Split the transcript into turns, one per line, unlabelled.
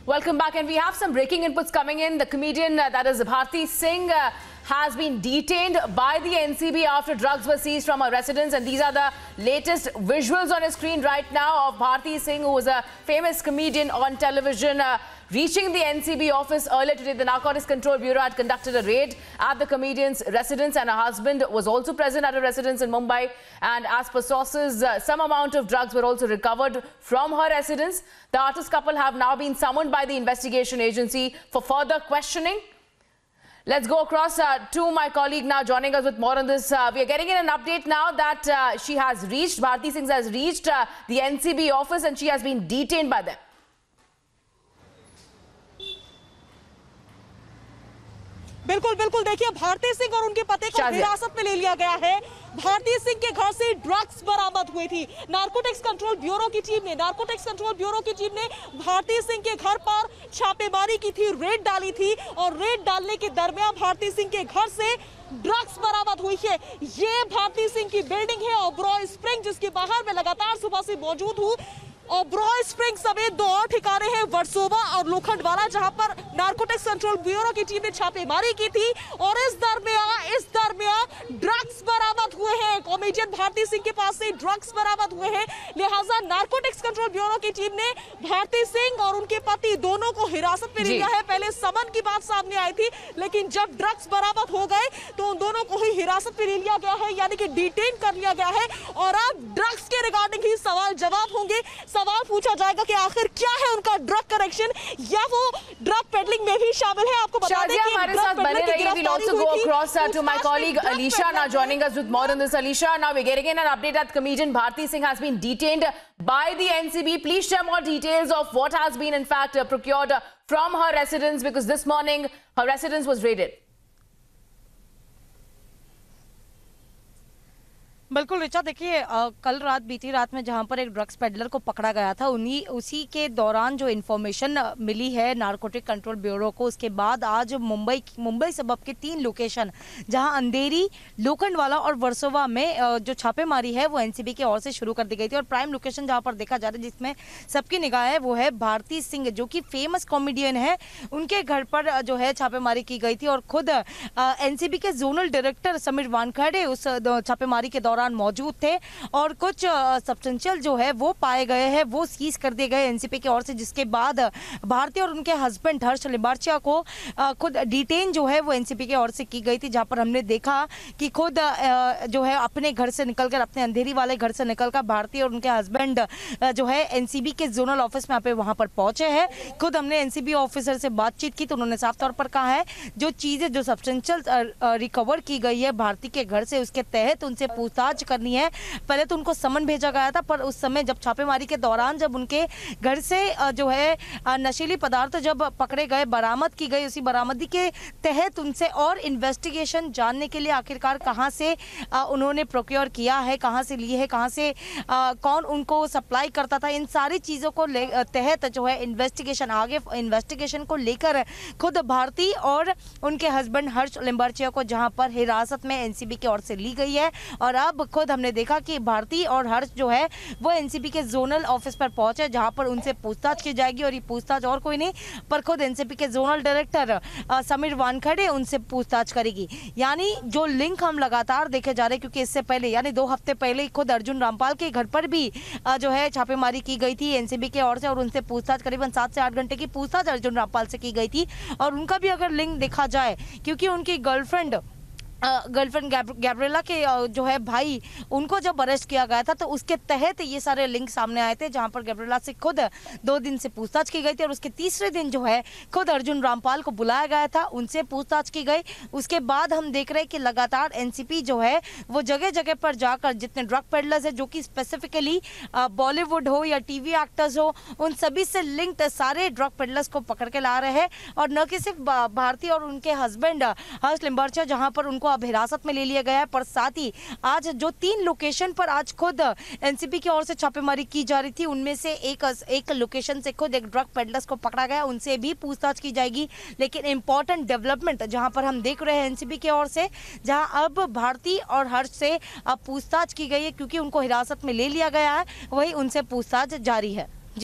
Welcome back, and we have some breaking inputs coming in. The comedian that is Bharti Singh has been detained by the NCB after drugs were seized from her residence, and these are the latest visuals on your screen right now of Bharti Singh, who was a famous comedian on television, reaching the NCB office earlier today. The Narcotics Control Bureau had conducted a raid at the comedian's residence, and her husband was also present at a residence in Mumbai. And as per sources, some amount of drugs were also recovered from her residence. The artist couple have now been summoned by the investigation agency for further questioning. Let's go across to my colleague now joining us with more on this. We are getting in an update now that Bharti Singh has reached the NCB office and she has been detained by them.
बिल्कुल बिल्कुल देखिए, भारती सिंह और उनके पति को हिरासत में ले लिया गया है। भारती सिंह के घर से ड्रग्स बरामद हुई थी। नारकोटिक्स कंट्रोल ब्यूरो की टीम ने भारती सिंह के घर पर छापेमारी की थी, रेड डाली थी, और रेड डालने के दरमियान भारती सिंह के घर से ड्रग्स बरामद हुई है। ये भारती सिंह की बिल्डिंग है ओबरॉय स्प्रिंग, जिसके बाहर में लगातार सुबह से मौजूद हूँ। ओबरॉय स्प्रिंग समेत दो और ठिकाने हैं, वर्सोवा और लोखंडवाला, जहां पर नारकोटिक्स कंट्रोल ब्यूरो की टीम ने छापेमारी की थी। और इस दरमियान ड्रग्स बरामद हुए हैं। कॉमेडियन भारती सिंह के पास से ड्रग्स बरामद हुए हैं। लिहाजा नारकोटिक्स कंट्रोल ब्यूरो की टीम ने भारती सिंह और उनके पति दोनों को हिरासत में लिया है। पहले समन की बात सामने आई थी, लेकिन जब ड्रग्स बरामद हो गए तो उन दोनों को ही हिरासत में ले लिया गया है, यानी कि डिटेन कर लिया गया है। और अब ड्रग्स के रिगार्डिंग ही सवाल जवाब होंगे। सवाल पूछा जाएगा कि आखिर क्या है उनका ड्रग करेक्शन, या वो ड्रग पेडलिंग में भी शामिल है। आपको बता दें कि
हमारे साथ बने रहिए। We'll also go across to my colleague Alisha now joining us with more on this. Alisha, now we're getting in an update that comedian Bharti Singh has been detained by the NCB. Please share more details of what has been in fact procured from her residence, because this morning her residence was raided.
बिल्कुल रिचा, देखिए कल रात बीती रात में जहां पर एक ड्रग्स पेडलर को पकड़ा गया था, उसी के दौरान जो इन्फॉर्मेशन मिली है नारकोटिक कंट्रोल ब्यूरो को, उसके बाद आज मुंबई सबब के 3 लोकेशन जहां अंधेरी, लोखंडवाला और वर्सोवा में जो छापेमारी है वो एनसीबी की ओर से शुरू कर दी गई थी। और प्राइम लोकेशन जहां पर देखा जा रहा है, जिसमें सबकी निगाह है, वो है भारती सिंह, जो कि फेमस कॉमेडियन है। उनके घर पर जो है छापेमारी की गई थी और खुद एनसीबी के जोनल डायरेक्टर समीर वानखेड़े उस छापेमारी के दौरान मौजूद थे। और कुछ सब्सटेंशियल जो है वो पाए गए हैं, वो सीज कर दिए गए एनसीबी की ओर से, जिसके बाद भारती और उनके हस्बैंड हर्ष लिंबाचिया को खुद डिटेन जो है वो एनसीबी की ओर से की गई थी। जहां पर हमने देखा कि खुद जो है अपने घर से निकलकर, अपने अंधेरी वाले घर से निकलकर भारती और उनके हस्बैंड जो है एनसीबी के जोनल ऑफिस में वहां पर पहुंचे हैं। खुद हमने एनसीबी ऑफिसर से बातचीत की तो उन्होंने साफ तौर पर कहा है जो चीजें, जो सब्सटेंशियल रिकवर की गई है भारती के घर से, उसके तहत उनसे पूछताछ करनी है। पहले तो उनको समन भेजा गया था, पर उस समय जब छापेमारी के दौरान जब उनके घर से जो है नशीली पदार्थ जब पकड़े गए, बरामद की गई, उसी बरामदी के तहत उनसे और इन्वेस्टिगेशन जानने के लिए आखिरकार कहां से उन्होंने प्रोक्योर किया है, कहां से लिए है, कहां से कौन उनको सप्लाई करता था, इन सारी चीजों को तहत जो है इन्वेस्टिगेशन को लेकर खुद भारती और उनके हस्बैंड हर्ष लिंबाचिया को जहां पर हिरासत में एनसीबी की ओर से ली गई है। और अब खुद हमने देखा कि भारती और हर्ष जो है वो एनसीबी के जोनल ऑफिस पर पहुंचे, जहां पर उनसे पूछताछ की जाएगी। और ये पूछताछ और कोई नहीं पर खुद एनसीबी के जोनल डायरेक्टर समीर वानखेड़े उनसे पूछताछ करेगी। यानी जो लिंक हम लगातार देखे जा रहे हैं, क्योंकि इससे पहले यानी 2 हफ्ते पहले खुद अर्जुन रामपाल के घर पर भी जो है छापेमारी की गई थी एनसीबी की ओर से, और उनसे पूछताछ करीबन 7 से 8 घंटे की पूछताछ अर्जुन रामपाल से की गई थी। और उनका भी अगर लिंक देखा जाए, क्योंकि उनकी गर्लफ्रेंड गैब्रिएला के जो है भाई, उनको जब अरेस्ट किया गया था तो उसके तहत ये सारे लिंक सामने आए थे, जहां पर गैब्रिएला से खुद 2 दिन से पूछताछ की गई थी। और उसके तीसरे दिन जो है खुद अर्जुन रामपाल को बुलाया गया था, उनसे पूछताछ की गई। उसके बाद हम देख रहे हैं कि लगातार एनसीबी जो है वो जगह जगह पर जाकर जितने ड्रग पेडलर्स है, जो कि स्पेसिफिकली बॉलीवुड हो या टीवी एक्टर्स हो, उन सभी से लिंक्ड सारे ड्रग पेडलर्स को पकड़ के ला रहे हैं। और न कि सिर्फ भारती और उनके हस्बैंड हर्ष लिंबाचिया जहां पर उनको अब हिरासत में ले लिया गया है, पर साथ ही आज जो 3 लोकेशन पर आज खुद एनसीबी की ओर से छापेमारी की जा रही थी, उनमें से एक लोकेशन से खुद एक ड्रग पेडलर्स को पकड़ा गया, उनसे भी पूछताछ की जाएगी। लेकिन इंपॉर्टेंट डेवलपमेंट जहां पर हम देख रहे हैं एनसीबी की ओर से, जहां अब भारती और हर्ष से अब पूछताछ की गई है, क्योंकि उनको हिरासत में ले लिया गया है, वही उनसे पूछताछ जारी है।